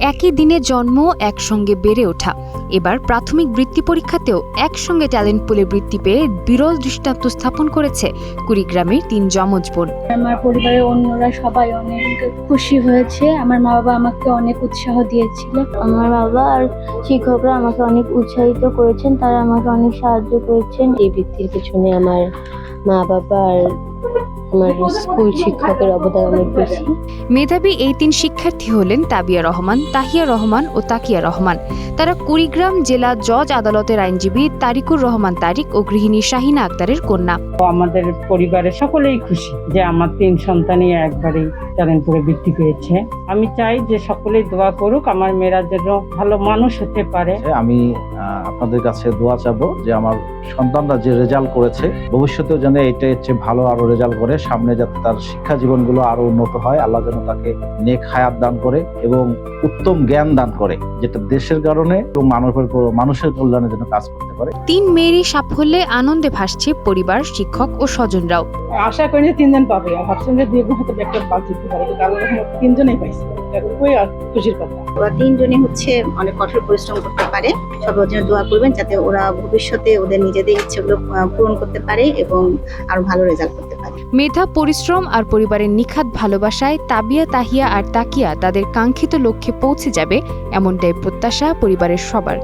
একই দিনে জন্ম, একসঙ্গে বেড়ে ওঠা। এবার প্রাথমিক বৃত্তি পরীক্ষাতেও একসঙ্গে ট্যালেন্ট পুলে বৃত্তি পেয়ে বিরল দৃষ্টান্ত স্থাপন করেছে কুড়িগ্রামের ৩ যমজ বোন। আমার পরিবারের অন্যরা সবাই অনেক খুশি হয়েছে। আমার মা বাবা আমাকে অনেক উৎসাহ দিয়েছিল। আমার বাবা আর শিক্ষকরা আমাকে অনেক উৎসাহিত করেছেন, তারা আমাকে অনেক সাহায্য করেছেন। এই বৃত্তির পেছনে আমার মা বাবা আর আমার স্কুল শিক্ষকের অবদান অনেক বেশি। মেধাবী এই ৩ শিক্ষার্থী হলেন তাবিয়া রহমান, তাহিয়া রহমান ও তাকিয়া রহমান। তারা কুড়িগ্রাম জেলা জজ আদালতের আইনজীবী তারিকুর রহমান তারিক ও গৃহিণী শাহিনা আক্তারের কন্যা। আমাদের পরিবারের সকলেই খুশি যে আমার ৩ সন্তানই একবারেই ট্যালেন্ট পুলে বৃত্তি পেয়েছে। আমি চাই যে সকলেই দোয়া করুক আমার মেয়েরা যেন ভালো মানুষ হতে পারে। আমি আপনাদের কাছে দোয়া চাবো যে আমার সন্তানরা যে রেজাল্ট করেছে ভবিষ্যতেও যেন এটার চেয়ে ভালো আরো রেজাল্ট করে, সামনে যাতে তার শিক্ষা জীবনগুলো আরো উন্নত হয়। আল্লাহ যেন তাকে নেক হায়াত দান করে এবং উত্তম জ্ঞান দান করে, যেটা দেশের কারণে এবং মানুষের কল্যাণে যেন কাজ করতে পারে। ৩ মেয়েরই সাফল্যে আনন্দে ভাসছে পরিবার, শিক্ষক ও স্বজনরাও। আশা করি যে 3 জন পাবে, ভাবছেন যে 2 জন হয়তো একটা বাদ দিতে পারে, কারণ 3 জনেই পাইছে। খুবই খুশির কথা। ওরা 3 জনই অনেক কঠোর পরিশ্রম করতে পারে। সবাই ওর জন্য দোয়া করবেন যাতে ওরা ভবিষ্যতে ওদের নিজেদের ইচ্ছেগুলো পূরণ করতে পারে এবং আরো ভালো রেজাল্ট করতে পারে। মেধা, পরিশ্রম আর পরিবারের নিখাদ ভালোবাসায় তাবিয়া, তাহিয়া আর তাকিয়া তাদের কাঙ্ক্ষিত লক্ষ্যে পৌঁছে যাবে, এমনটাই প্রত্যাশা পরিবারের সবার।